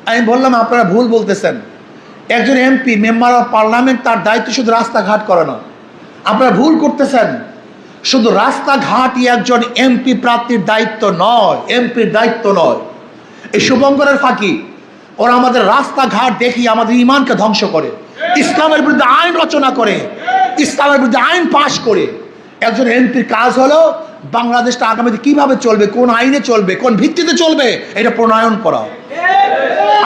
আমি বললাম আপনারা ভুল বলতেছেন। একজন এমপি, মেম্বার অফ পার্লামেন্ট, তার দায়িত্ব শুধু রাস্তাঘাট করানো। আপনারা ভুল করতেছেন। শুধু রাস্তাঘাটই একজন এমপি প্রার্থীর দায়িত্ব নয়, এমপির দায়িত্ব নয়। এই শুভঙ্করের ফাঁকি, ওরা আমাদের রাস্তাঘাট দেখিয়ে আমাদের ইমানকে ধ্বংস করে, ইসলামের বিরুদ্ধে আইন রচনা করে, ইসলামের বিরুদ্ধে আইন পাশ করে। একজন এমপির কাজ হলো বাংলাদেশটা আগামীতে কিভাবে চলবে, কোন আইনে চলবে, কোন ভিত্তিতে চলবে, এটা প্রণয়ন করা।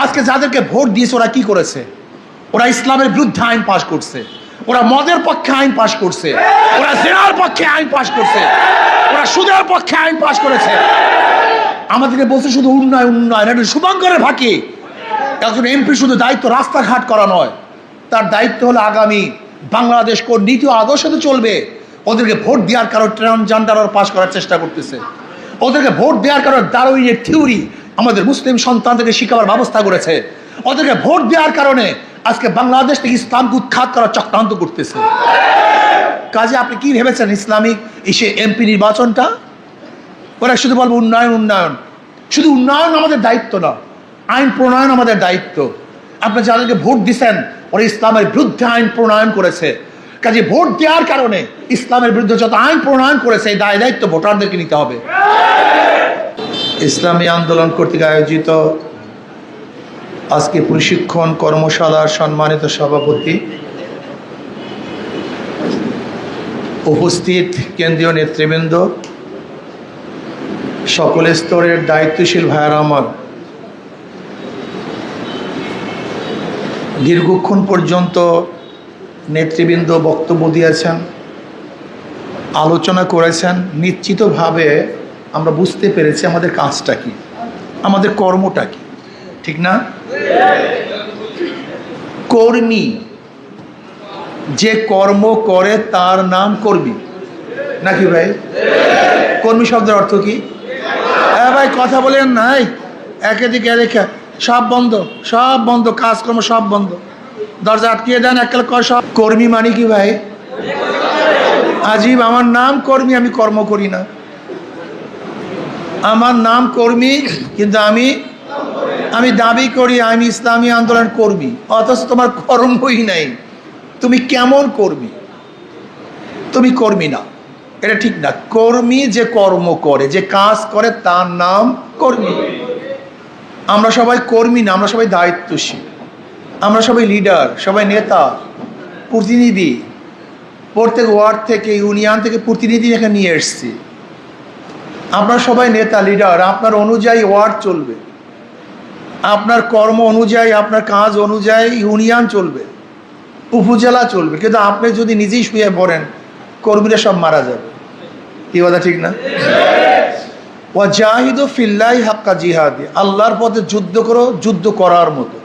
আজকে যাদেরকে ভোট দিয়েছে ওরা কি করেছে? ওরা ইসলামের বিরুদ্ধে আইন পাশ করছে, ওরা মদের পক্ষে আইন পাশ করছে, ওরা জিনার পক্ষে আইন পাশ করছে, ওরা সুদের পক্ষে আইন পাশ করেছে। আমাদেরকে বলছে শুধু উন্নয়ন উন্নয়ন। এটা শুভঙ্করের ফাঁকি। একজন এমপি শুধু দায়িত্ব রাস্তাঘাট করা নয়, তার দায়িত্ব হলো আগামী বাংলাদেশ কোন নীতি ও আদর্শতে চলবে। ওদেরকে ভোট দেওয়ার কারণে ট্রান্সজেন্ডার পাস করার চেষ্টা করতেছে, ওদেরকে ভোট দেওয়ার কারণে ডারউইনের থিওরি আমাদের মুসলিম সন্তানদেরকে শিখাবার ব্যবস্থা করেছে, ওদেরকে ভোট দেওয়ার কারণে আজকে বাংলাদেশ থেকে ইসলামকে উৎখাত করার চক্রান্ত করতেছে। কাজে আপনি কি ভেবেছেন ইসলামিক এসে এমপি নির্বাচনটা? ওরা শুধু বলবো উন্নয়ন উন্নয়ন। শুধু উন্নয়ন আমাদের দায়িত্ব না, আইন প্রণয়ন আমাদের দায়িত্ব। আপনি যাদেরকে ভোট দিচ্ছেন ওরা ইসলামের বিরুদ্ধে আইন প্রণয়ন করেছে। কাজে ভোট দেওয়ার কারণে ইসলামের বিরুদ্ধে যত আইন প্রণয়ন করেছে এই দায় দায়িত্ব ভোটারদেরকে নিতে হবে। ইসলামী আন্দোলন কর্তৃক আয়োজিত আজকে প্রশিক্ষণ কর্মশালার সম্মানিত সভাপতি, উপস্থিত কেন্দ্রীয় নেতৃবৃন্দ, সকল স্তরের দায়িত্বশীল ভাইয়েরা আমার, দীর্ঘক্ষণ পর্যন্ত নেতৃবৃন্দ বক্তব্য দিয়েছেন, আলোচনা করেছেন। নিশ্চিতভাবে আমরা বুঝতে পেরেছি আমাদের কাজটা কি, আমাদের কর্মটা কি, ঠিক না? কর্মী, যে কর্ম করে তার নাম কর্মী, নাকি ভাই? কর্মী শব্দের অর্থ কি? হ্যাঁ ভাই, কথা বলেন নাই, একেদিকে রেখে সব বন্ধ, সব বন্ধ, কাজকর্ম সব বন্ধ, দরজা আটকিয়ে দেন, এককাল কর সব। কর্মী মানে কি ভাই? আজীব, আমার নাম কর্মী, আমি কর্ম করি না। আমার নাম কর্মী, কিন্তু আমি দাবি করি আমি ইসলামী আন্দোলন কর্মী, অথচ তোমার কর্মই নাই। তুমি কেমন কর্মী? তুমি কর্মী না, এটা ঠিক না। কর্মী যে কর্ম করে, যে কাজ করে, তার নাম কর্মী। আমরা সবাই কর্মী না, আমরা সবাই দায়িত্বশীল, আমরা সবাই লিডার, সবাই নেতা, প্রতিনিধি। প্রত্যেক ওয়ার্ড থেকে, ইউনিয়ন থেকে প্রতিনিধি এখানে নিয়ে এসছি। আপনারা সবাই নেতা, লিডার। আপনার অনুযায়ী ওয়ার্ড চলবে, আপনার কর্ম অনুযায়ী, আপনার কাজ অনুযায়ী ইউনিয়ন চলবে, উপজেলা চলবে। কিন্তু আপনি যদি নিজেই শুয়ে পড়েন, কর্মীরা সব মারা যাবে। কি কথা ঠিক না? ওয়াজাহিদু ফিল্লাহি হাক্কা জিহাদি, আল্লাহর পথে যুদ্ধ করো, যুদ্ধ করার মতো।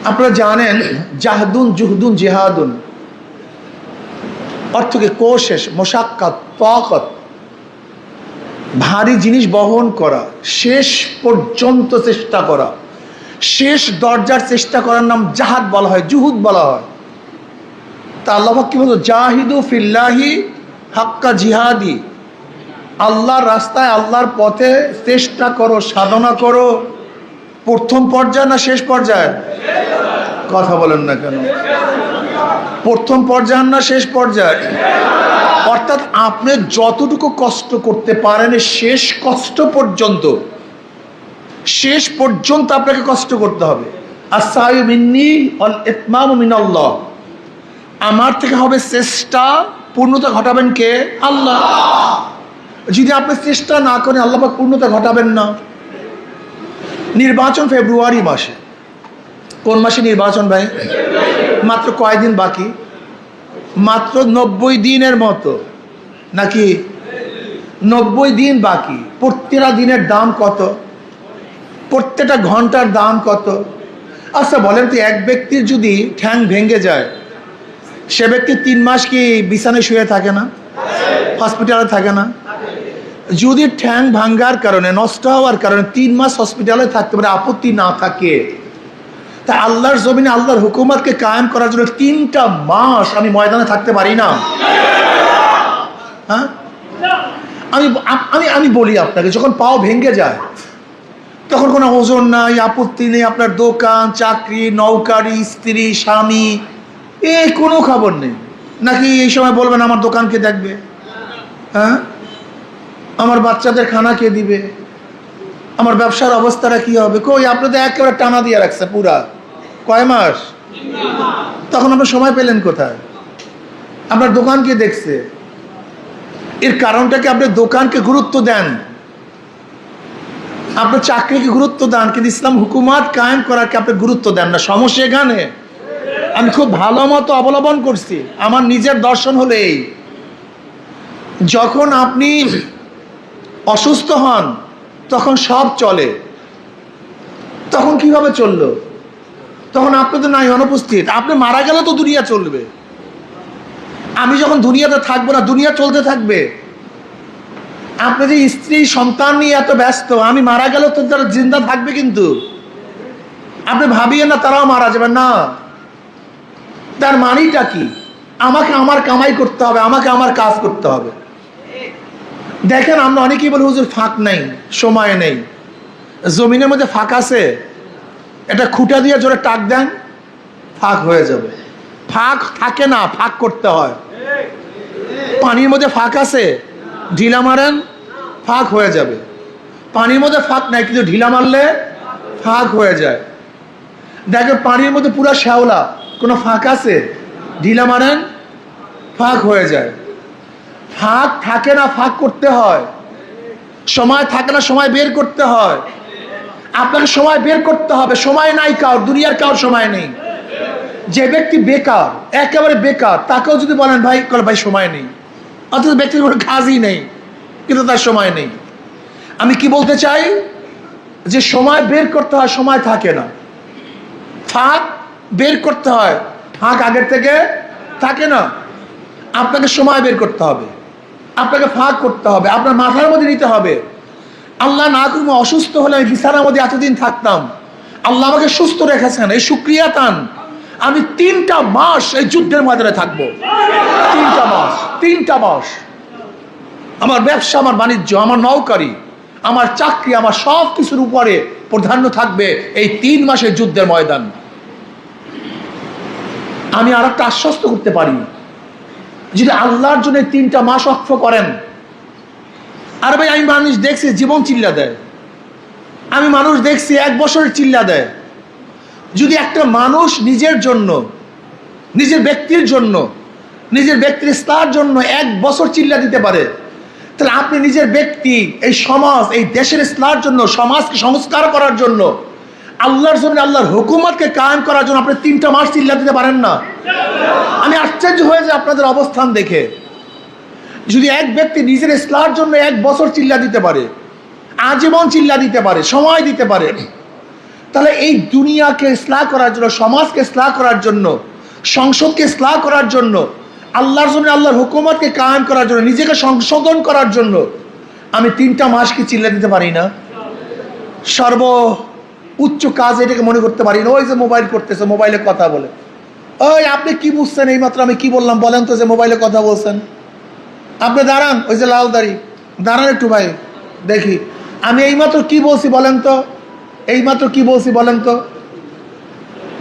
আপনারা জানেন জাহদুন জুহদুন জিহাদুন অর্থ কি? কোশেষ, মোশাক্কাত, তাকাত, ভারী জিনিস বহন করা, শেষ পর্যন্ত চেষ্টা করা, শেষ দরজার চেষ্টা করার নাম জাহাদ বলা হয়, জুহুদ বলা হয়। তা আল্লাহ কি বলতো? জাহিদু ফিল্লাহি হাক্কা জিহাদি, আল্লাহর রাস্তায়, আল্লাহর পথে চেষ্টা করো, সাধনা করো। প্রথম পর্যায়ে না শেষ পর্যায়ে? কথা বলেন না কেন? প্রথম পর্যায়ে না শেষ পর্যায়ে? অর্থাৎ আপনি যতটুকু কষ্ট করতে পারেন শেষ কষ্ট পর্যন্ত, শেষ পর্যন্ত আপনাকে কষ্ট করতে হবে। আস-সা'য়ু মিন্নি ওয়াল ইতমামু মিনাল্লাহ, আমার থেকে হবে চেষ্টা, পূর্ণতা ঘটাবেন কে? আল্লাহ। যদি আপনি চেষ্টা না করেন, আল্লাহ পাক পূর্ণতা ঘটাবেন না। নির্বাচন ফেব্রুয়ারি মাসে। কোন মাসে নির্বাচন ভাই? মাত্র কয়দিন বাকি? মাত্র 90 দিনের মতো, নাকি? 90 দিন বাকি। প্রত্যেকটা দিনের দাম কত? প্রত্যেকটা ঘন্টার দাম কত? আচ্ছা বলেন তো, এক ব্যক্তির যদি ঠ্যাং ভেঙে যায়, সে ব্যক্তি 3 মাস কি বিছানায় শুয়ে থাকে না? হসপিটালে থাকে না? যদি ঠ্যাং ভাঙ্গার কারণে, নষ্ট হওয়ার কারণে 3 মাস হসপিটালে থাকতে পারে, আপত্তি না থাকে, তা আল্লাহর জমিনে আল্লাহর হুকুমতকে কায়েম করার জন্য 3টা মাস আমি ময়দানে থাকতে পারি না? হ্যাঁ, আমি বলি আপনাকে, যখন পাও ভেঙে যায়, তখন কোনো ওজন নাই, আপত্তি নেই, আপনার দোকান, চাকরি, নৌকারি, স্ত্রী, স্বামী, এই কোনো খবর নেই। নাকি এই সময় বলবেন আমার দোকান কে দেখবে, হ্যাঁ, আমার বাচ্চাদের খানা কে দিবে, আমার ব্যবসার অবস্থাটা কি হবে? কই, আপনি তো একেবারে টানা দিয়ে রাখছে পুরা কয় মাস। তখন আপনি সময় পেলেন কোথায়? আপনার দোকান কে দেখছে? এর কারণটা কি আপনি দোকানকে গুরুত্ব দেন, আপনার চাকরিকে গুরুত্ব দেন, কিন্তু ইসলাম হুকুমাত কায়েম করাকে আপনি গুরুত্ব দেন না। সমস্যা এখানে। আমি খুব ভালো মতো অবলম্বন করছি, আমার নিজের দর্শন হলো এই, যখন আপনি অসুস্থ হন তখন সব চলে, তখন কিভাবে চললো? তখন আপনি তো নাই, অনুপস্থিত। আপনি মারা গেলে তো দুনিয়া চলবে, আমি যখন দুনিয়াতে থাকবো না দুনিয়া চলতে থাকবে। আপনি যে স্ত্রী সন্তান নিয়ে এত ব্যস্ত, আমি মারা গেলেও তো তারা জিন্দা থাকবে, কিন্তু আপনি ভাবিয়ে না তারাও মারা যাবে না। তার মানেটা কি? আমাকে আমার কামাই করতে হবে, আমাকে আমার কাজ করতে হবে। দেখেন আমরা অনেকেই বলি হুজুর ফাঁক নেই, সময় নেই। জমিনের মধ্যে ফাঁক আছে, এটা খুঁটা দিয়ে জোরে টাক দেন, ফাঁক হয়ে যাবে। ফাঁক থাকে না, ফাঁক করতে হয়। পানির মধ্যে ফাঁক আছে, ঢিলা মারেন, ফাঁক হয়ে যাবে। পানির মধ্যে ফাঁক নাই, কিন্তু ঢিলা মারলে ফাঁক হয়ে যায়। দেখেন পানির মধ্যে পুরো শ্যাওলা, কোনো ফাঁক আছে? ঢিলা মারেন, ফাঁক হয়ে যায়। ফাঁক থাকে না, ফাঁক করতে হয়। সময় থাকে না, সময় বের করতে হয়। আপনাকে সময় বের করতে হবে। সময় নাই কার, দুনিয়ার কার সময় নেই। যে ব্যক্তি বেকার, একেবারে বেকার, তাকেও যদি বলেন ভাই, ভাই সময় নেই, অথচ ব্যক্তির কোনো কাজই নেই, কিন্তু তার সময় নেই। আমি কি বলতে চাই, যে সময় বের করতে হয়, সময় থাকে না। ফাঁক বের করতে হয়, ফাঁক আগের থেকে থাকে না। আপনাকে সময় বের করতে হবে, আপনাকে ফাঁক করতে হবে, আপনার মাথার মধ্যে নিতে হবে। আল্লাহ না করুন অসুস্থ হলে আমি বিছানার মধ্যে এতদিন থাকতাম, আল্লাহ আমাকে সুস্থ রেখেছেন, এই শুকরিয়া তান। আমি 3টা মাস এই যুদ্ধের ময়দানে থাকবো। 3টা মাস আমার ব্যবসা, আমার বাণিজ্য, আমার নৌকারি, আমার চাকরি, আমার সব কিছুর উপরে প্রাধান্য থাকবে এই 3 মাসের যুদ্ধের ময়দান। আমি আর একটা আশ্বস্ত করতে পারি, যদি আল্লাহর জন্য 3টা মাস অক্ষ করেন। আর ভাই আমি মানুষ দেখছি জীবন চিল্লা দেয়, আমি মানুষ দেখছি 1 বছরের চিল্লা দেয়। যদি একটা মানুষ নিজের জন্য, নিজের ব্যক্তির জন্য, নিজের ব্যক্তির ইসলামের জন্য 1 বছর চিল্লা দিতে পারে, তাহলে আপনি নিজের ব্যক্তি, এই সমাজ, এই দেশের ইসলামের জন্য, সমাজকে সংস্কার করার জন্য, আল্লাহর জন্য, আল্লাহর হুকুমতকে কায়েম করার জন্য আপনি 3টা মাস চিল্লা দিতে পারেন না। আমি আশ্চর্য হয়ে যাই আপনাদের অবস্থান দেখে। যদি এক ব্যক্তি নিজের ইসলামের জন্য 1 বছর চিল্লা দিতে পারে, আজীবন চিল্লা দিতে পারে, সময় দিতে পারে, তাহলে এই দুনিয়াকে ইসলাহ করার জন্য, সমাজকে ইসলাহ করার জন্য, সংসদকে ইসলাহ করার জন্য, আল্লাহর জন্য, আল্লাহর হুকুমতকে কায়েম করার জন্য, নিজেকে সংশোধন করার জন্য আমি 3টা মাস কি চিল্লা দিতে পারি না? সর্ব উচ্চ কাজ এটাকে মনে করতে পারি না। ওই যে মোবাইল করতেছে, মোবাইলে কথা বলে, ওই আপনি কি বুঝছেন? এইমাত্র আমি কি বললাম বলেন তো, যে মোবাইলে কথা বলছেন। আপনি দাঁড়ান, ওই যে লাল দাড়ি, দাঁড়ান একটু ভাই, দেখি আমি এইমাত্র কি বলছি বলেন তো, এইমাত্র কি বলছি বলেন তো,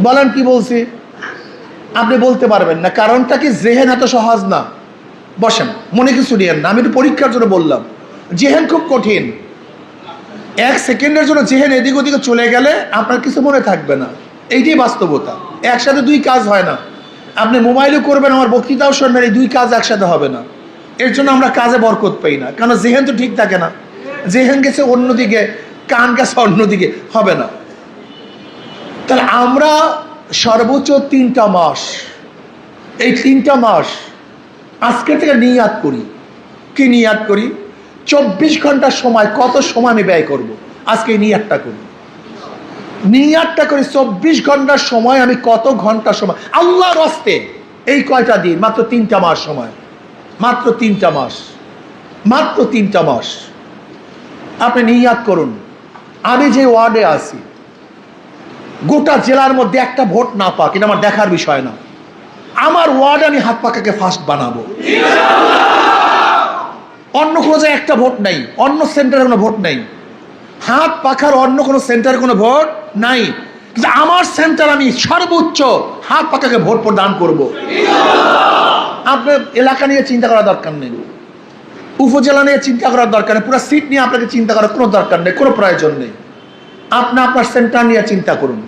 বলেন কি বলছি? আপনি বলতে পারবেন না। কারণটা কি? জেহেন এত সহজ না। বসেন, মনে কিছু নিয়েন না, আমি একটু পরীক্ষার জন্য বললাম। জেহেন খুব কঠিন। 1 সেকেন্ডের জন্য জেহেন এদিক ওদিকে চলে গেলে আপনার কিছু মনে থাকবে না। এইটাই বাস্তবতা। একসাথে 2 কাজ হয় না। আপনি মোবাইলও করবেন, আমার বক্তৃতাও শুনবেন, এই 2 কাজ একসাথে হবে না। এর জন্য আমরা কাজে বরকত পাই না, কারণ জেহেন তো ঠিক থাকে না। জেহেন গেছে অন্যদিকে, কান গেছে অন্যদিকে, হবে না। তাহলে আমরা সর্বোচ্চ 3টা মাস, এই 3টা মাস আজকে থেকে নিয়াত করি। কি নিয়াত করি? 24 ঘন্টার সময়, কত সময় আমি ব্যয় করব, আজকে এই নিয়াতটা করি। নিয়াতটা করি 24 ঘন্টার সময় আমি কত ঘন্টা সময় আল্লাহর রাস্তে। এই কয়টা দিন, মাত্র 3টা মাস সময়, মাত্র 3টা মাস, মাত্র 3টা মাস আপনি নিয়াত করুন। আমি যে ওয়ার্ডে আছি, গোটা জেলার মধ্যে একটা ভোট না পাক, এটা আমার দেখার বিষয় না। আমার ওয়ার্ডে আমি হাত পাকাকে ফার্স্ট বানাবো। অন্য কোনো জায়গায় একটা ভোট নাই, অন্য সেন্টারে কোনো ভোট নেই। হাত পাখার অন্য কোনো সেন্টার কোনো ভোট নাই, কিন্তু আমার সেন্টার আমি সর্বোচ্চ হাত পাখাকে ভোট প্রদান করব। আপনার এলাকা নিয়ে চিন্তা করার দরকার নেই, উপজেলা নিয়ে চিন্তা করার দরকার নেই, পুরো সিট নিয়ে আপনাকে চিন্তা করার কোনো দরকার নেই, কোনো প্রয়োজন নেই। আপনি আপনার সেন্টার নিয়ে চিন্তা করুন,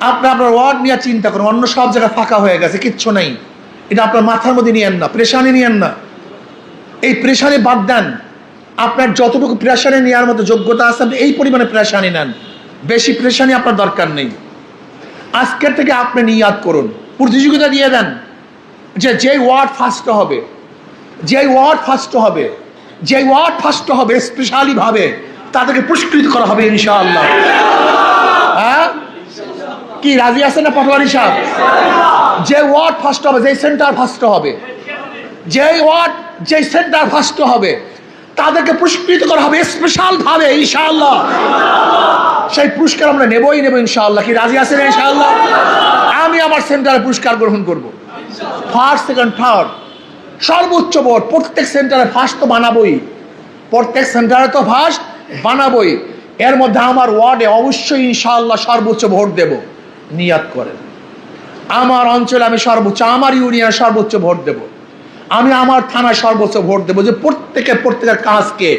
আপনি আপনার ওয়ার্ড নিয়ে চিন্তা করুন। অন্য সব জায়গায় ফাঁকা হয়ে গেছে, কিচ্ছু নেই। এটা আপনার মাথার মধ্যে নিয়েন না, প্রেশানি নিয়েন না, এই প্রেশানি বাদ দেন। আপনার যতটুকু প্রেশানি নেওয়ার মতো যোগ্যতা আছে আপনি এই পরিমাণে প্রেশানি নেন, বেশি প্রেশানি আপনার দরকার নেই। আজকের থেকে আপনি নিয়াত করুন, প্রতিযোগিতা দিয়ে দেন যে যেই ওয়ার্ড ফার্স্ট হবে, যেই ওয়ার্ড ফার্স্ট হবে, যেই ওয়ার্ড ফার্স্ট হবে স্পেশালি ভাবে তাদেরকে পুরস্কৃত করা হবে ইনশাআল্লাহ। হ্যাঁ, কি রাজি আছেন না পাটোয়ারি সাহেব? যে ওয়ার্ড ফার্স্ট হবে, যেই সেন্টার ফার্স্ট হবে, যেই ওয়ার্ড যেই সেন্টার ফার্স্ট হবে তাদেরকে পুরস্কৃত করা হবে স্পেশাল ভাবে ইনশাআল্লাহ। সেই পুরস্কার আমরা নেবই নেব ইনশাআল্লাহ। কি রাজি আছেন ইনশাআল্লাহ? আমি আমার সেন্টারে পুরস্কার গ্রহণ করব, ফার্স্ট সেকেন্ড থার্ড সর্বোচ্চ ভোট। প্রত্যেক সেন্টারে ফার্স্ট তো বানাবোই, প্রত্যেক সেন্টারে তো ফার্স্ট বানাবোই। এর মধ্যে আমার ওয়ার্ডে অবশ্যই ইনশাআল্লাহ সর্বোচ্চ ভোট দেব। নিয়াত করেন, আমার অঞ্চলে আমি সর্বোচ্চ, আমার ইউনিয়নে সর্বোচ্চ ভোট দেব, আমি আমার থানায় সর্বোচ্চ ভোট দেবো। যে প্রত্যেকের কাজকে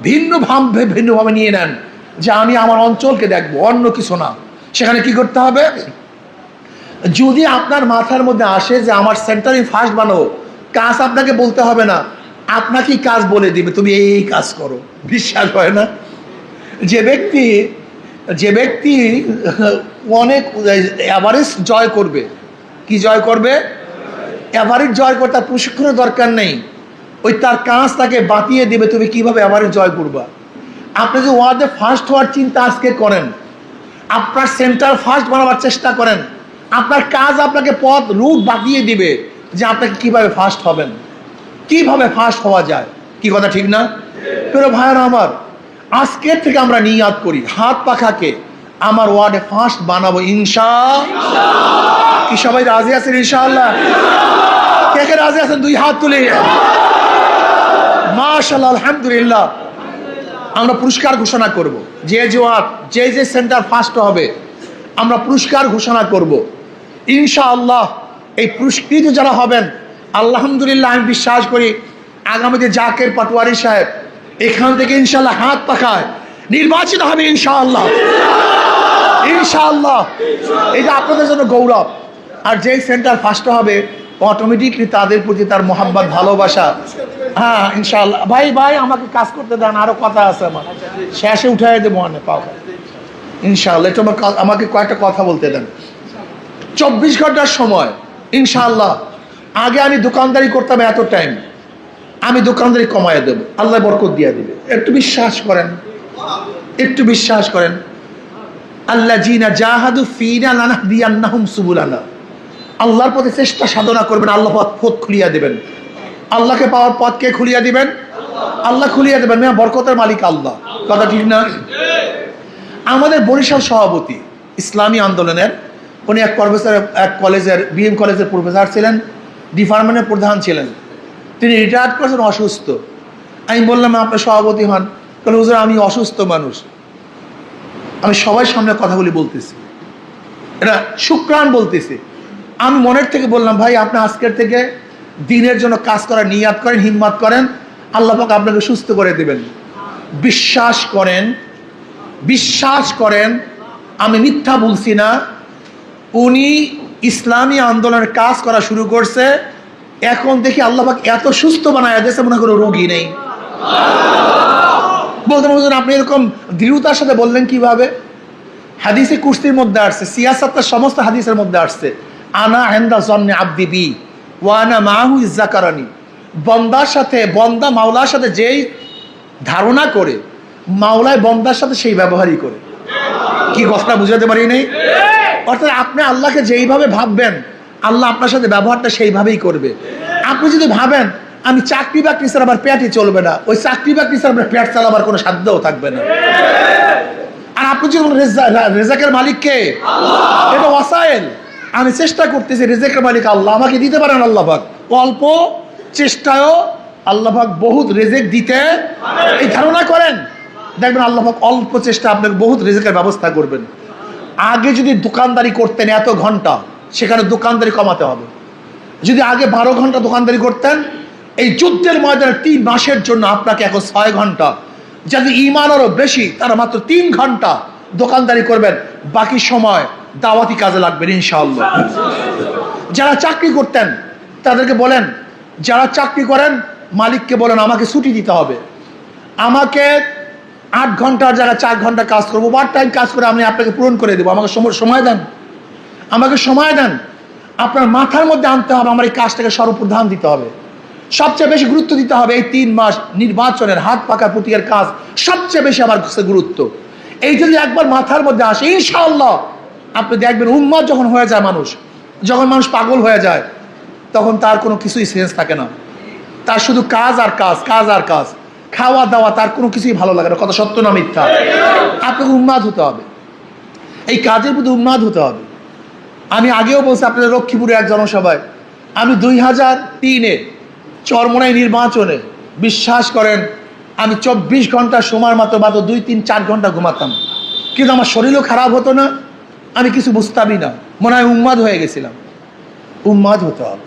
ভিন্নভাবে নিয়ে নেন, যে আমি আমার অঞ্চলকে দেখবো, অন্য কিছু না। সেখানে কি করতে হবে? যদি আপনার মাথার মধ্যে আসে যে আমার সেন্টারে ফার্স্ট বানাবো, কাজ আপনাকে বলতে হবে না, আপনাকেই কাজ বলে দিবে, তুমি এই কাজ করো। বিশ্বাস হয় না? যে ব্যক্তি অনেক এভারেজ জয় করবে, কি জয় করবে? এভারেজ জয় করে তার প্রশিক্ষণের দরকার নেই, ওই তার কাজ তাকে বাতিয়ে দিবে তুমি কিভাবে এভারেজ জয় করবা। আপনি যে ওয়ার্ডে ফার্স্ট হওয়ার চিন্তা আজকে করেন, আপনার সেন্টার ফার্স্ট বানাবার চেষ্টা করেন, আপনার কাজ আপনাকে পথ রুট বাতিয়ে দিবে যে আপনাকে কিভাবে ফার্স্ট হবেন, কিভাবে ফার্স্ট হওয়া যায়। কি কথা ঠিক না? প্রিয় ভাইয়েরা আমার, আজকের থেকে আমরা নিয়াত করি হাত পাখাকে আমার ওয়ার্ডে ফার্স্ট বানাবো ইনশাআল্লাহ। কি সবাই রাজি আছেন ইনশাআল্লাহ? কে কে রাজি আছেন দুই হাত তুলে? মাশাআল্লাহ, আলহামদুলিল্লাহ। আমরা পুরস্কার ঘোষণা করব, যে সেন্টার ফার্স্ট হবে আমরা পুরস্কার ঘোষণা করব ইনশাআল্লাহ। এই পুরস্কৃত যারা হবেন, আলহামদুলিল্লাহ আমি বিশ্বাস করি আগামীতে জাকের পাটোয়ারি সাহেব এখান থেকে ইনশাআল্লাহ হাত পাখায় নির্বাচিত হবে ইনশাআল্লাহ, ইনশাআল্লাহ। এটা আপনাদের জন্য গৌরব। আর যেই সেন্টার ফার্স্ট হবে অটোমেটিকলি তাদের প্রতি তার মোহাব্বত, ভালোবাসা। হ্যাঁ ইনশাআল্লাহ। ভাই আমাকে কাজ করতে দেন, আরো কথা আছে আমার, শেষে উঠাই দেবো অনেক পাও ইনশাআল্লাহ। একটু আমাকে কয়েকটা কথা বলতে দেন। 24 ঘন্টার সময় ইনশাআল্লাহ। আগে আমি দোকানদারি করতাম এত টাইম, আমি দোকানদারি কমায় দেবো, আল্লাহ বরকত দিয়ে দেবে। একটু বিশ্বাস করেন, একটু বিশ্বাস করেন। আল্লাযীনা জাহাদু ফীনা লানাহদিয়ান্নাহুম সুবুলানা। আল্লাহর পথে চেষ্টা সাধনা করবেন, আল্লাহ পথ খুলিয়া দেবেন। আল্লাহকে পাওয়ার পথ কে খুলিয়া দিবেন? আল্লাহ খুলিয়া দেবেন। বরকতের মালিক আল্লাহ। কথা ঠিক না? আমাদের বরিশাল সভাপতি ইসলামী আন্দোলনের, উনি এক কলেজের বিএম কলেজের প্রফেসর ছিলেন, ডিপার্টমেন্টের প্রধান ছিলেন। তিনি রিটায়ার্ড করেছেন অসুস্থ। আমি বললাম আপনার সভাপতি হন। কারণ হুজুর আমি অসুস্থ মানুষ, আমি সবার সামনে কথাগুলি বলতেছি, এটা শুক্রান বলতেছি। আমি মনের থেকে বললাম ভাই আপনি আজকের থেকে দিনের জন্য কাজ করার নিয়াত করেন, হিম্মত করেন, আল্লাহ পাক আপনাকে সুস্থ করে দেবেন। বিশ্বাস করেন আমি মিথ্যা বলছি না। উনি ইসলামী আন্দোলনের কাজ করা শুরু করছে, এখন দেখি আল্লাহ পাক এত সুস্থ বানায় দিয়েছে মনে করো রোগী নেই। বলতে বলছেন আপনি এরকম দৃঢ়তার সাথে বললেন কিভাবে? হাদিসে কুরসির মধ্যে আসছে, সিয়াসাতের সমস্ত হাদিসের মধ্যে আসছে, আনা ইনদা যন্নি আবদি বি ওয়া আনা মাহু ইয যাকারানি। বন্দা মাওলার সাথে যেই ধারণা করে, মাওলায় বন্দার সাথে সেই ব্যবহারই করে। কি কথাটা বুঝাতে পারি নাই? অর্থাৎ আপনি আল্লাহকে যেইভাবে ভাববেন, আল্লাহ আপনার সাথে ব্যবহারটা সেইভাবেই করবে। আপনি যদি ভাবেন আমি চাকরি বাকরি ছাড়া আমার পেটই চলবে না, ওই চাকরি বাকরি ছাড়া আপনার পেট চালাবার কোনো সাধ্যও থাকবে না। আর আপনি যদি রেজাকের মালিক কে? এটা ওয়াসাইল। আমি চেষ্টা করতেছি, রেজাকের মালিক আল্লাহ, আমাকে দিতে পারেন আল্লাহ পাক। অল্প চেষ্টায়ও আল্লাহ পাক বহুত রেজেক দিতে। এই ধারণা করেন দেখবেন আল্লাহ পাক অল্প চেষ্টা আপনাকে বহুত রিজিকের ব্যবস্থা করবেন। আগে যদি দোকানদারি করতেন এত ঘন্টা, সেখানে দোকানদারি কমাতে হবে। যদি আগে 12 ঘন্টা দোকানদারি করতেন, এই যুদ্ধের ময়দানে 3 মাসের জন্য আপনাকে এখন 6 ঘন্টা, যদি ইমান আরো বেশি তারা মাত্র 3 ঘন্টা দোকানদারি করবেন, বাকি সময় দাওয়াতি কাজে লাগবেন ইনশাআল্লাহ। যারা চাকরি করতেন তাদেরকে বলেন, যারা চাকরি করেন মালিককে বলেন আমাকে ছুটি দিতে হবে, আমাকে 8 ঘন্টার জায়গায় 4 ঘন্টা কাজ করবো, ওভার টাইম কাজ করে আমি আপনাকে পূরণ করে দেবো, আমাকে সময় দেন, আমাকে সময় দেন। আপনার মাথার মধ্যে আনতে হবে আমার এই কাজটাকে সর্বপ্রধান দিতে হবে, সবচেয়ে বেশি গুরুত্ব দিতে হবে। এই 3 মাস নির্বাচনের হাত পাকা প্রতীকের কাজ সবচেয়ে বেশি আমার কাছে গুরুত্ব। এই যদি একবার মাথার মধ্যে আসে ইনশাআল্লাহ আপনি দেখবেন উম্মাদ যখন হয়ে যায়, যখন মানুষ পাগল হয়ে যায়, তখন তার কোনো কিছুই সেন্স থাকে না, তার শুধু কাজ আর কাজ, কাজ আর কাজ, খাওয়া দাওয়া, তার কোনো কিছুই ভালো লাগে না। কথা সত্য না মিথ্যা? আপনাকে উন্মাদ হতে হবে, এই কাজের প্রতি উন্মাদ হতে হবে। আমি আগেও বলছি আপনাদের লক্ষ্মীপুরে এক জনসভায়, আমি 2003-এ চরমোনাই নির্বাচনে বিশ্বাস করেন আমি 24 ঘন্টা সময় মাত্র 2, 3, 4 ঘন্টা ঘুমাতাম, কিন্তু আমার শরীরও খারাপ হতো না, আমি কিছু বুঝতামই না, মনে হয় উন্মাদ হয়ে গেছিলাম। উন্মাদ হতে হবে।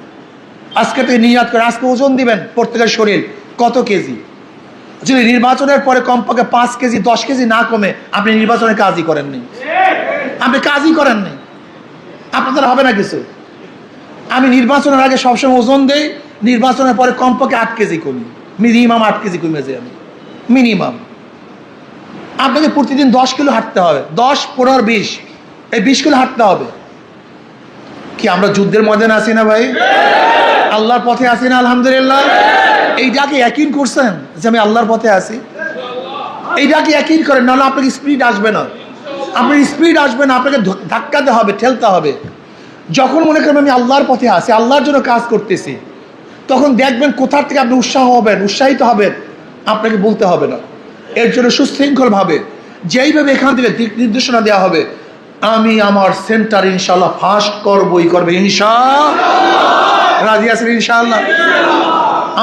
আজকে তো নিয়াত করে আজকে ওজন দিবেন প্রত্যেকের শরীর কত কেজি, যদি নির্বাচনের পরে কমপক্ষে 5 কেজি 10 কেজি না কমে আপনি নির্বাচনের কাজই করেননি, আপনি কাজই করেননি, আপনাদের হবে না কিছু। আমি নির্বাচনের আগে সবসময় ওজন দেই, নির্বাচনের পরে কমপক্ষে 8 কেজি কমি, মিনিমাম 8 কেজি কমে যাই আমি, মিনিমাম। আপনাকে প্রতিদিন 10 কিলো হাঁটতে হবে, 10, 15, 20, এই 20 কিলো হাঁটতে হবে। কি আমরা যুদ্ধের ময়দানে আছি না ভাই? আল্লাহর পথে আছি না? আলহামদুলিল্লাহ। এইটাকে ইয়াকিন করছেন যে আমি আল্লাহর পথে আছি? এইটাকে ইয়াকিন করেন, নাহলে আপনাকে স্পিড আসবে না, আপনার স্পিড আসবে না, আপনাকে ধাক্কাতে হবে, ঠেলতে হবে। যখন মনে করবেন আমি আল্লাহর পথে আছি, আল্লাহর জন্য কাজ করতেছি, তখন দেখবেন কোথার থেকে আপনি উৎসাহিত হবেন, আপনাকে বলতে হবে না। এর জন্য সুশৃঙ্খলভাবে যেইভাবে এখান থেকে দিক নির্দেশনা দেওয়া হবে, আমি আমার সেন্টার ইনশাআল্লাহ ফার্স্ট করবই করবে ইনশাআল্লাহ। রাজি আছেন ইনশাআল্লাহ?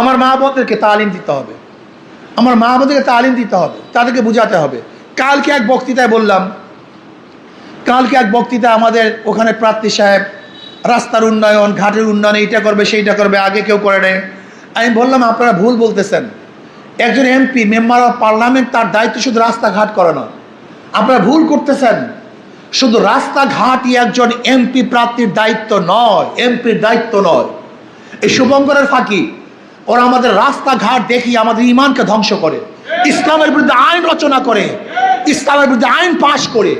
আমার মা বোনদেরকে তালিম দিতে হবে, আমার মা বোনদেরকে তালিম দিতে হবে, তাদেরকে বুঝাতে হবে। কালকে এক বক্তৃতায় বললাম, কালকে এক বক্তৃতায় আমাদের ওখানে প্রার্থী সাহেব রাস্তার উন্নয়ন, ঘাটের উন্নয়ন, এইটা করবে সেইটা করবে, আগে কেউ করে নেই। আমি বললাম আপনারা ভুল বলতেছেন, একজন এমপি মেম্বার অফ পার্লামেন্ট, তার দায়িত্ব শুধু রাস্তাঘাট করে না, আপনারা ভুল করতেছেন। শুধু রাস্তাঘাটই একজন এমপি প্রার্থীর দায়িত্ব নয়, এমপির দায়িত্ব নয়। এই শুভঙ্করের ফাঁকি, ওরা আমাদের রাস্তাঘাট দেখিয়ে আমাদের ইমানকে ধ্বংস করে, ইসলামের বিরুদ্ধে আইন রচনা করে, ইসলামের বিরুদ্ধে আইন পাশ করে।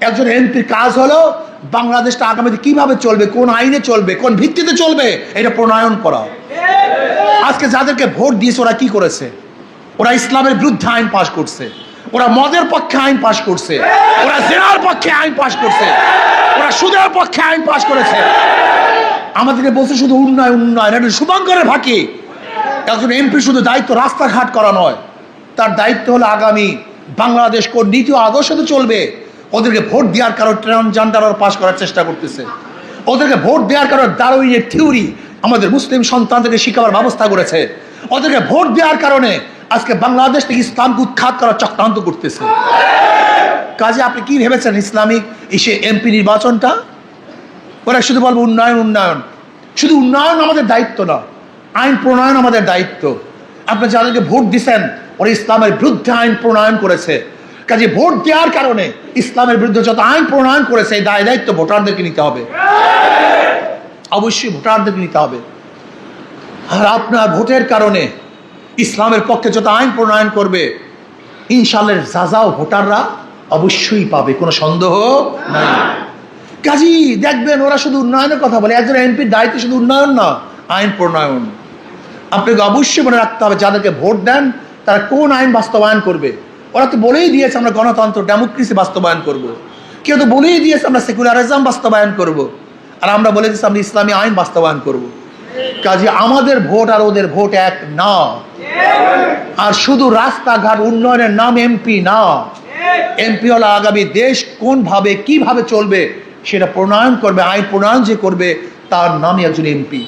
একজন এমপির কাজ হলো বাংলাদেশটা আগামীতে কিভাবে চলবে, কোন আইনে চলবে, কোন ভিত্তিতে চলবে, এটা প্রণয়ন করা। আজকে যাদেরকে ভোট দিয়েছে ওরা কি করেছে? ওরা ইসলামের বিরুদ্ধে আইন পাশ করছে, ওরা মদের পক্ষে আইন পাশ করছে, ওরা জেনার পক্ষে আইন পাশ করছে, ওরা সুদের পক্ষে আইন পাশ করেছে। আমাদেরকে বলছে শুধু উন্নয়ন উন্নয়ন, এটা শুভঙ্করের ফাঁকি। একজন এমপি শুধু দায়িত্ব রাস্তাঘাট করা নয়, তার দায়িত্ব হলো আগামী বাংলাদেশ কোন নীতি ও আদর্শতে চলবে। ওদেরকে ভোট দেওয়ার কারণে ট্রান্সজেন্ডার পাশ করার চেষ্টা করতেছে, ওদেরকে ভোট দেওয়ার কারণে ডারউইনের থিওরি আমাদের মুসলিম সন্তানদেরকে শিখাবার ব্যবস্থা করেছে, ওদেরকে ভোট দেওয়ার কারণে আজকে বাংলাদেশ থেকে ইসলামকে উৎখাত করার চক্রান্ত করতেছে। কাজে আপনি কি ভেবেছেন ইসলামিক এসে এমপি নির্বাচনটা? ওরা শুধু বলবো উন্নয়ন উন্নয়ন, শুধু উন্নয়ন আমাদের দায়িত্ব না, আইন প্রণয়ন আমাদের দায়িত্ব। আপনি যাদেরকে ভোট দিচ্ছেন ওরা ইসলামের বিরুদ্ধে আইন প্রণয়ন করেছে, কাজে ভোট দেওয়ার কারণে ইসলামের বিরুদ্ধে যত আইন প্রণয়ন করেছে এই দায় দায়িত্ব ভোটারদেরকে নিতে হবে, অবশ্যই ভোটারদেরকে নিতে হবে। আর আপনার ভোটের কারণে ইসলামের পক্ষে যত আইন প্রণয়ন করবে ইনশাআল্লাহ সাজাও ভোটাররা অবশ্যই পাবে, কোনো সন্দেহ নাই। কাজী দেখবেন ওরা শুধু উন্নয়নের কথা বলে, একজন এমপির দায়িত্ব শুধু উন্নয়ন না, আইন প্রণয়ন। আপনাকে অবশ্যই মনে রাখতে হবে যাদেরকে ভোট দেন তারা কোন আইন বাস্তবায়ন করবে। ওরা তো বলেই দিয়েছে আমরা গণতন্ত্র ডেমোক্রেসি বাস্তবায়ন করব, কেউ তো বলেই দিয়েছে আমরা সেকুলারিজম বাস্তবায়ন করব, আর আমরা বলে দিয়েছি আমরা ইসলামী আইন বাস্তবায়ন করব। কাজে আমাদের ভোট আর ওদের ভোট এক না। আর শুধু রাস্তাঘাট উন্নয়নের নাম এমপি না, এমপি হলো আগামী দেশ কোনভাবে কিভাবে চলবে সেটা প্রণয়ন করবে, আইন প্রণয়ন যে করবে তার নামই একজন এমপি।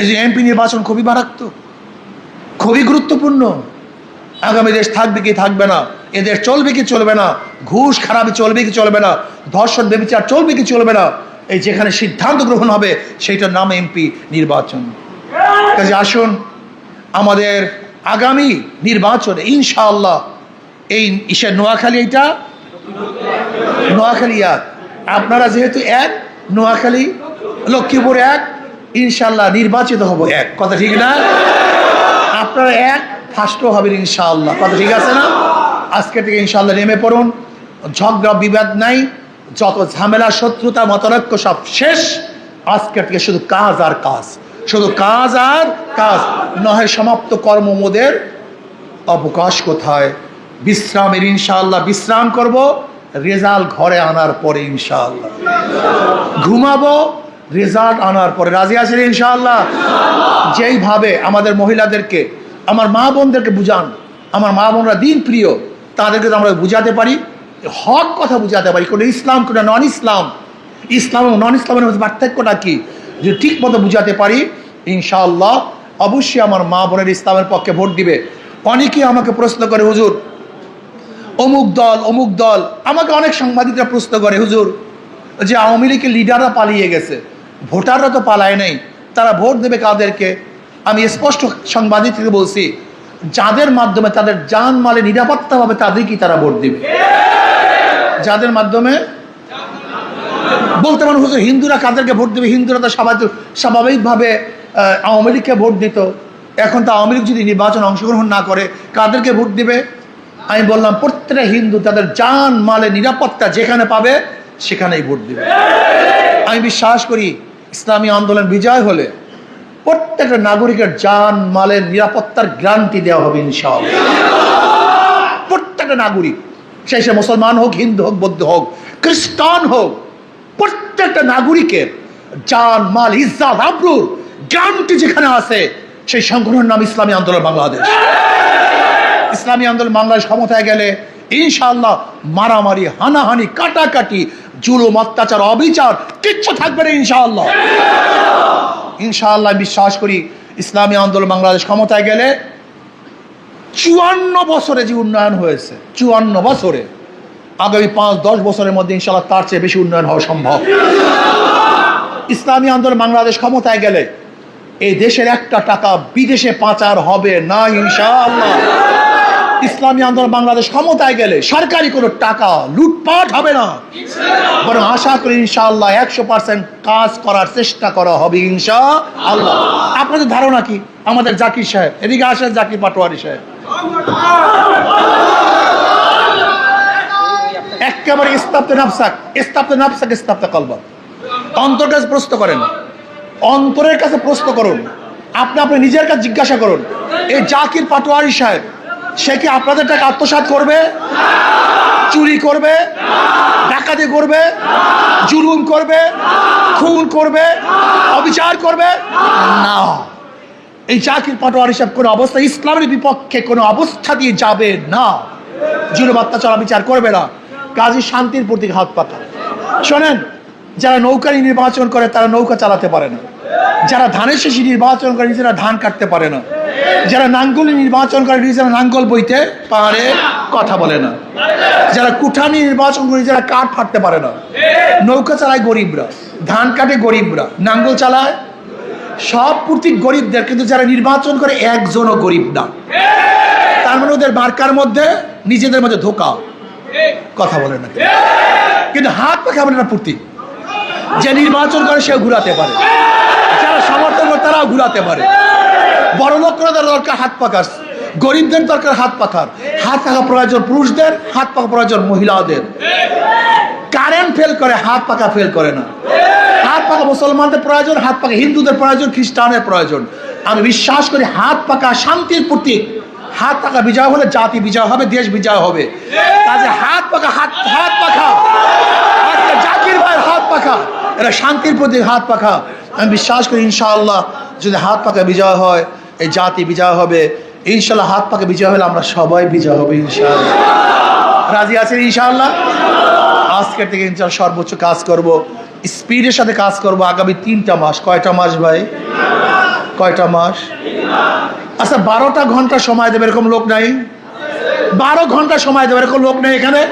এই যে এমপি নির্বাচন খুবই মারাত্মক, খুবই গুরুত্বপূর্ণ। আগামী দেশ থাকবে কি থাকবে না, এদের চলবে কি চলবে না, ঘুষ খারাপি চলবে কি চলবে না, ধর্ষণ ব্যভিচার চলবে কি চলবে না, এই যেখানে সিদ্ধান্ত গ্রহণ হবে সেইটার নাম এমপি নির্বাচন। কাজে আসুন আমাদের আগামী নির্বাচনে ইনশাআল্লাহ এই ইসের নোয়াখালী, এইটা নোয়াখালী এক, আপনারা যেহেতু এক, নোয়াখালী লক্ষ্মীপুর এক, ইনশাআল্লাহ নির্বাচিত হব এক, কথা ঠিক না? আপনারা এক, ফার্স্টও হবেন ইনশাআল্লাহ, কথা ঠিক আছে না? আজকে থেকে ইনশাআল্লাহ নেমে পড়ুন, ঝগড়া বিবাদ নাই, যত ঝামেলা শত্রুতা মতনৈক্য সব শেষ। আজকে থেকে শুধু কাজ আর কাজ, শুধু কাজ আর কাজ, নহে সমাপ্ত কর্মমোদের অবকাশ কোথায়, বিশ্রামের ইনশাআল্লাহ বিশ্রাম করব, রেজাল্ট ঘরে আনার পরে ইনশাআল্লাহ ঘুমাবো, রেজাল্ট আনার পরে। রাজি আছেন ইনশাআল্লাহ? যেইভাবে আমাদের মহিলাদেরকে, আমার মা বোনদেরকে বুঝান, আমার মা বোনরা দিন প্রিয়, তাদেরকে আমরা বুঝাতে পারি, হক কথা বুঝাতে পারি, কোনো ইসলাম কোনো নন ইসলাম, ইসলাম এবং নন ইসলামের মধ্যে পার্থক্যটা কি, যদি ঠিক মতো বুঝাতে পারি ইনশাআল্লাহ অবশ্যই আমার মা বোনের ইসলামের পক্ষে ভোট দিবে। অনেকেই আমাকে প্রশ্ন করে, হুজুর অমুক দল অমুক দল, আমাকে অনেক সাংবাদিকরা প্রশ্ন করে, হুজুর যে আওয়ামী লীগের লিডাররা পালিয়ে গেছে, ভোটাররা তো পালায় নাই, তারা ভোট দেবে কাদেরকে? আমি স্পষ্ট সাংবাদিককে বলছি, যাদের মাধ্যমে তাদের জান মালে নিরাপত্তা পাবে তাদেরকেই তারা ভোট দিবে। যাদের মাধ্যমে বলতে পারেন হুজুর হিন্দুরা কাদেরকে ভোট দেবে, হিন্দুরা তো স্বাভাবিকভাবে আওয়ামী লীগকে ভোট দিত, এখন তো আওয়ামী লীগ যদি নির্বাচন অংশগ্রহণ না করে কাদেরকে ভোট দিবে? আমি বললাম প্রত্যেকটা হিন্দু তাদের জান মালে নিরাপত্তা যেখানে পাবে সেখানেই ভোট দিবে। আমি বিশ্বাস করি ইসলামী আন্দোলন বিজয় হলে প্রত্যেকটা নাগরিকের জান মালের নিরাপত্তার গ্যারান্টি দেওয়া হবে ইনশাআল্লাহ। প্রত্যেকটা নাগরিক, সে মুসলমান হোক, হিন্দু হোক, বৌদ্ধ হোক, খ্রিস্টান হোক, প্রত্যেকটা নাগরিকের জান মাল ইজ্জত আবরুর গ্যারান্টি যেখানে আছে সেই সংগঠনের নাম ইসলামী আন্দোলন বাংলাদেশ। ইসলামী আন্দোলন বাংলাদেশ ক্ষমতায় গেলে ইনশাআল্লাহ মারামারি, হানাহানি, কাটাকাটি, জুলুম, অত্যাচার, অবিচার কিচ্ছু থাকবে না ইনশাআল্লাহ। ইনশাআল্লাহ বিশ্বাস করি ইসলামী আন্দোলন বাংলাদেশ ক্ষমতায় গেলে 54 বছরে যে উন্নয়ন হয়েছে, 54 বছরে, আগামী 5-10 বছরের মধ্যে ইনশাআল্লাহ তার চেয়ে বেশি উন্নয়ন হওয়া সম্ভব। ইসলামী আন্দোলন বাংলাদেশ ক্ষমতায় গেলে এই দেশের একটা টাকা বিদেশে পাচার হবে না ইনশাআল্লাহ। ইসলামী আন্দোলন বাংলাদেশ ক্ষমতায় গেলে সরকারি কোনো টাকা লুটপাট হবে না, বরং আশা করি ইনশাআল্লাহ 100% কাজ করার চেষ্টা করা হবে ইনশাআল্লাহ। আপনাদের ধারণা কি? আমাদের জাকির সাহেব এদিকে আসেন, জাকির পাটোয়ারি সাহেব একেবারে ইস্তাবতে নাফসাক কলবা, অন্তর কাছে প্রশ্ন করেন, অন্তরের কাছে প্রশ্ন করুন, আপনি নিজের কাছে জিজ্ঞাসা করুন, এই জাকির পাটোয়ারি সাহেব সে কি আপনাদের টাকা আত্মসাৎ করবে, চুরি করবে, ডাকাতি করবে, জুলুম করবে, খুন করবে, অবিচার করবে? না, এই জাকির পাটোয়ারি সাহেব কোনো অবস্থা ইসলামের বিপক্ষে কোনো অবস্থা দিয়ে যাবে না, জুলুম অত্যাচার অবিচার করবে না। কাজী শান্তির প্রতীক হাত পাতা। শোনেন, যারা নৌকা নির্বাচন করে তারা নৌকা চালাতে পারে না, যারা ধানের শেষে নির্বাচন করে নিজেরা ধান কাটতে পারে না, যারা নাঙ্গল নির্বাচন করে নিজেরা নাঙ্গল বইতে পারে, কথা বলে না, যারা কুঠানি নির্বাচন করে নিজেরা কাঠ ফাটতে পারে না। নৌকা চালায় গরিবরা, ধান কাটে গরিবরা, নাঙ্গল চালায় সব প্রতীক গরিবদের, কিন্তু যারা নির্বাচন করে একজনও গরিব না। তার মানে ওদের মার্কার মধ্যে নিজেদের মধ্যে ধোকা, কথা বলে না, কিন্তু হাত পাখা বলে না প্রতীক। যে নির্বাচন করে সেও ঘুরাতে পারে, যারা সমর্থন করে তারাও ঘুরাতে পারে। বড় লোকরা দরকার হাত পাখার, গরিবদের দরকার হাত পাখার। হাত পাখা প্রয়োজন পুরুষদের, হাত পাখা প্রয়োজন মহিলাদের। কারেন্ট ফেল করে, হাত পাখা ফেল করে না। হাত পাখা মুসলমানদের প্রয়োজন, হাত পাখা হিন্দুদের প্রয়োজন, খ্রিস্টানের প্রয়োজন। আমি বিশ্বাস করি হাত পাখা শান্তির প্রতীক। হাত পাখা বিজয় হলে জাতি বিজয় হবে, দেশ বিজয় হবে। কাজে হাত পাখা, হাত পাখা, জাকির ভাইয়ের হাত পাখা, এটা শান্তির প্রতীক হাত পাখা। আমি বিশ্বাস করি ইনশাআল্লাহ যদি হাত পাখা বিজয় হয় এই জাতি বিজয় হবে ইনশাআল্লাহ। হাত পাখা বিজয় হলে আমরা সবাই বিজয় হবে ইনশাআল্লাহ। রাজি আছেন ইনশাআল্লাহ? আজকের থেকে ইনশাআল্লাহ সর্বোচ্চ কাজ করব, স্পিডের সাথে কাজ করব। আগামী 3টা মাস, কয়টা মাস ভাই? কয়টা মাস? আচ্ছা 12টা ঘন্টা সময় দেবে এরকম লোক নাই? 12 ঘন্টা সময় দেবো, এরকম লোক নেই এখানে?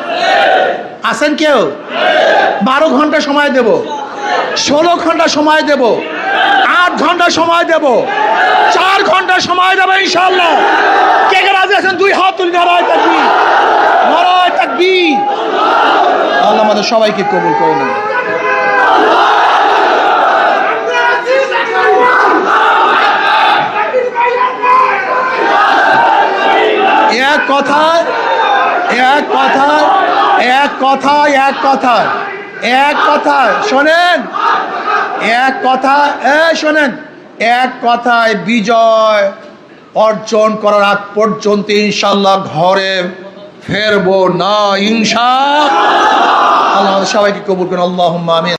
আছেন কেউ? 12 ঘন্টা সময় দেব, 16 ঘন্টা সময় দেব, 8 ঘন্টা সময় দেব, 4 ঘন্টা সময় দেবো ইনশাআল্লাহ। কে কে রাজি আছেন? 2 হাত তুলে নারায়ে তাকবীর, নারায়ে তাকবীর। আল্লাহ আমাদের সবাইকে কবুল করে নেন। এক কথায় শোনেন, শোনেন, এক কথায় বিজয় অর্জন করার আগ পর্যন্ত ইনশাআল্লাহ ঘরে ফেরবো না ইনশাআল্লাহ। আল্লাহ সবাইকে কবুল করুন, আল্লাহুম্মা আমিন।